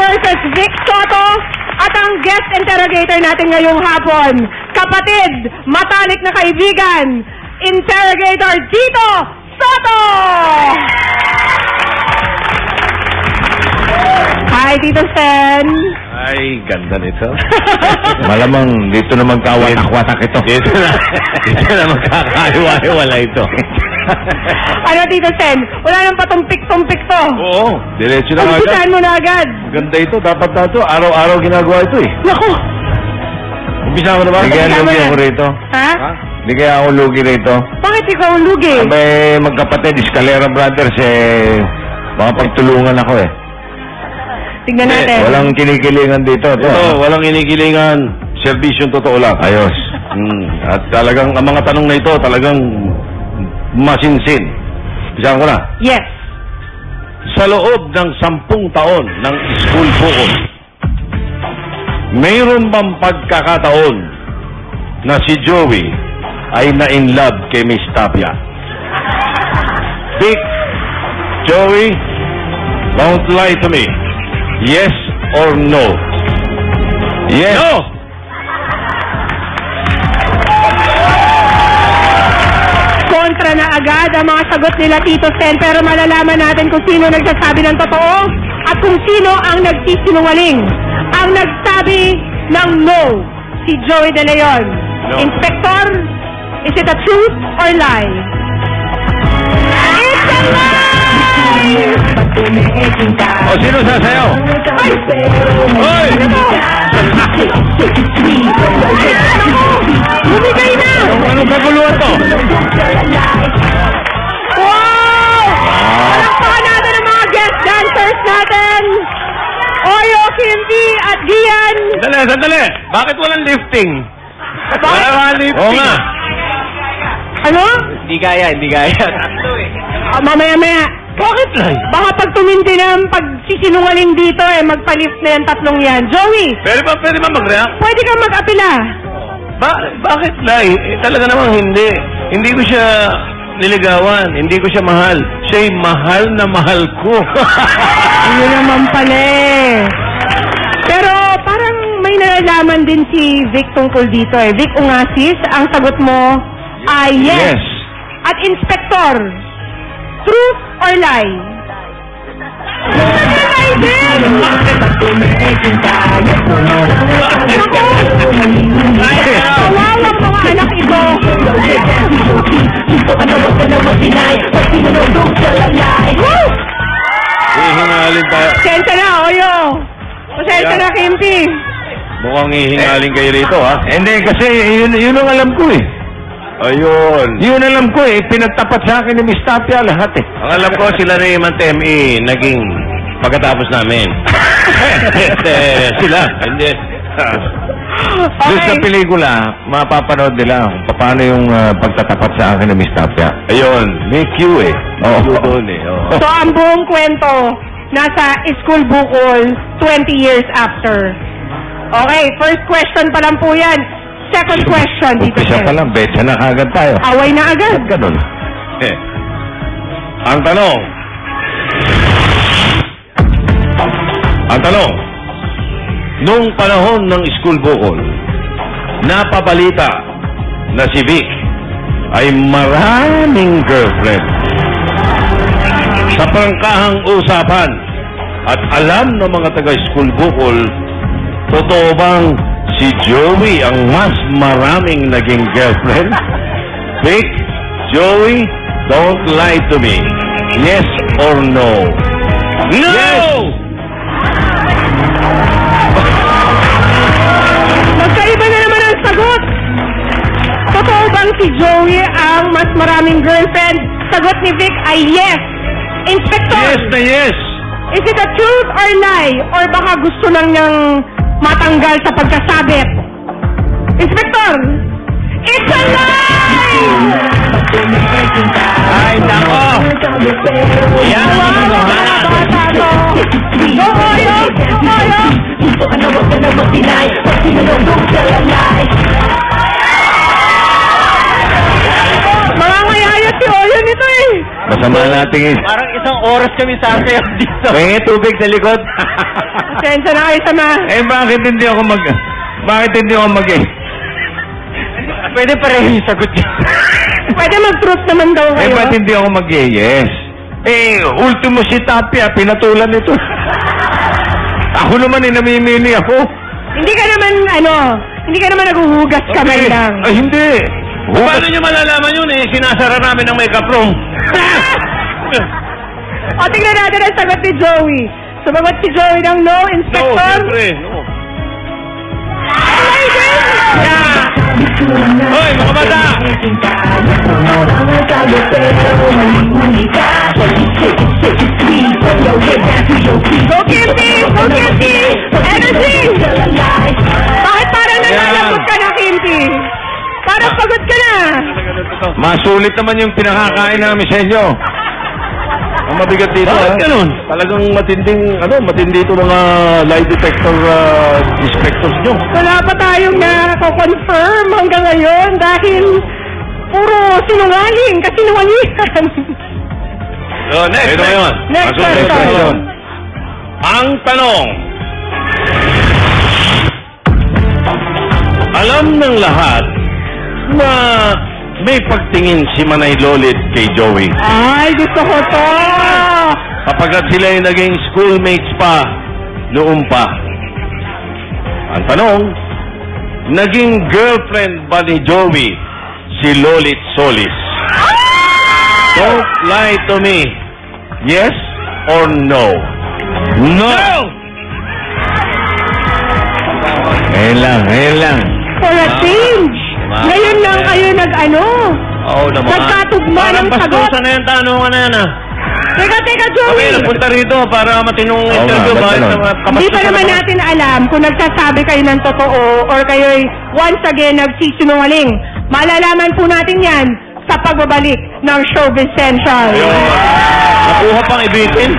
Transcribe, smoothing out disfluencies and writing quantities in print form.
versus Vic Soto at ang guest interrogator natin ngayong hapon, kapatid, matalik na kaibigan, Interrogator Tito Soto! Hi, Tito Sen! Ay, ganda nito. Malamang dito na magkawatak-watak ito. Dito na magkakahiwa-hiwala ito. Ano, Tito Sen? Wala nang patumpik-tumpik to. Oo, diretso na agad. Umpisahan mo na agad. Ganda ito, dapat na ito. Araw-araw ginagawa ito eh. Naku! Umpisa mo na ba? Hindi kaya lugi ako rito. Ha? Hindi kaya ako lugi rito. Bakit ikaw ang lugi? May magkapatid, Escalera Brothers, mga pagtulungan ako eh. Tignan natin. Walang kinikilingan dito. Ito, walang inigilingan. Serbisyong totoo lang. Ayos. At talagang, ang mga tanong na ito, talagang masinsin. Umpisa ko na. Yes. Sa loob ng 10 taon ng school bukod, mayroon bang pagkakataon na si Joey ay na-in-love kay Miss Tapia? Vic, Joey, don't lie to me. Yes or no? Yes. No! Kontra na agad ang mga sagot nila, Tito Sen, pero malalaman natin kung sino nagsasabi ng totoo at kung sino ang nagsisinungaling. Ang nagsabi ng no, si Joey De Leon. No. Inspector, is it a truth or lie? It's a lie! O, sino sasayaw? Ay! Hoy! Ano to? Bumigay na! Anong kaguluhan to? Wow! Palakpakan natin ang mga guest dancers natin! Oyo, Kimby, at Gian! Sandali! Bakit walang lifting? Bakit? Walang lifting. Oo nga. Ano? Hindi gaya. Mamaya-maya. Bakit, Lai? Baka pag tumindi na ang pagsisinungaling dito magpa-lift na yung tatlong yan. Joey, Pwede ba mag-react? pwede kang mag-apila. Bakit, Lai? Talaga namang hindi. Hindi ko siya niligawan. Hindi ko siya mahal. Siya'y mahal na mahal ko. Ayun naman pala eh. Pero parang may nalalaman din si Vic tungkol dito eh. Vic Ungasis, ang sagot mo ay yes. Yes. At Inspector, truth or lie? Lie din! Kawawang mga anak ito. Woo! Hihingalin tayo. Pasensya na, Oyo. Pasensya na, Kimpi. Mukhang hihingalin kayo rito, ha? Hindi, kasi yun ang alam ko eh. Ayun. Yun alam ko eh. Pinagtapat sa akin ni Miss Tapia lahat eh. Ang alam ko, sila na yung TME naging pagkatapos namin. Sila. Hindi. Doon sa pelikula, mapapanood nila kung paano yung pagtatapat sa akin ni Miss Tapia. Ayun. May cue eh. Oo. Cue doon eh. Oo. So, ang buong kwento, nasa school bukol 20 years after. Okay, first question pa lang po yan. Second question, dito Umpisa pa lang, betsa na kagad tayo. Away na agad. Ba't ganun? Ang tanong, nung panahon ng school bukol, napabalita na si Vic ay maraming girlfriend. Sa prangkahang usapan at alam ng mga taga-school bukol, totoo bang si Joey ang mas maraming naging girlfriend? Vic, Joey, don't lie to me. Yes or no? No! Yes! Magkaiba na naman ang sagot. Totoo bang si Joey ang mas maraming girlfriend? Sagot ni Vic ay yes. Inspector, Yes na yes! is it a truth or lie? Or baka gusto lang niyang matanggal sa pagkasabit? Inspector, it's a lie! Ay, nako! Yan ang mga Bata to. Go, Oyo! Go, Oyo! Mga ngayaya si Oyo nito eh. Masama natin Parang isang oras kami sasayaw dito. May tubig sa likod. Pasensya na kayo sa mga... Bakit hindi ako mag Pwede pareho yung sagot niya. Pwede mag-truth naman daw kayo. ba't hindi ako mag-yes? Ultimo si Tapia, pinatulan ito. Ako naman namimili ako. Hindi ka naman, hindi ka naman naghuhugas kamay lang. Ay, hindi. Paano nyo malalaman yun eh? Sinasara namin ng makeup room. O, tingnan natin ang sagot ni Joey. Sumagot si Joey ng no, No, Inspector. siyempre. No. Yeah. Hoy, mga bata! Go, Kimty! Go, Kimty! Energy! Bakit parang nangalabot ka na, Kimty? Parang pagod ka na. Masulit naman yung pinakakain namin sa inyo. Ang mabigat dito, Bakit ganun? Talagang matindi ito mga lie detector inspectors nyo. Wala pa tayong nako-confirm hanggang ngayon dahil puro sinungaling, kasinungalingan. So, next. Ito ngayon. Next Masunod question. question. Ang tanong. Alam ng lahat na may pagtingin si Manay Lolit kay Joey. Ay, gusto ko to. Kapagkat sila ay naging schoolmates pa noon pa. Ang tanong, naging girlfriend ba ni Joey si Lolit Solis? Don't lie to me. Yes or no? No! Ngayon lang. For a change. Ngayon lang kayo Oo naman. nagkatugma Parang ng sagot. bastusan na yan, tanungan na yan ah. Teka, Kami Joey. napunta rito para matinong Oo interview nga, ba? ba't ganun? Hindi pa naman natin alam kung nagsasabi kayo ng totoo or kayo'y once again nagsisinungaling. Malalaman po natin yan sa pagbabalik ng Showbiz Central. Ayun. Nakuha pang ibitin.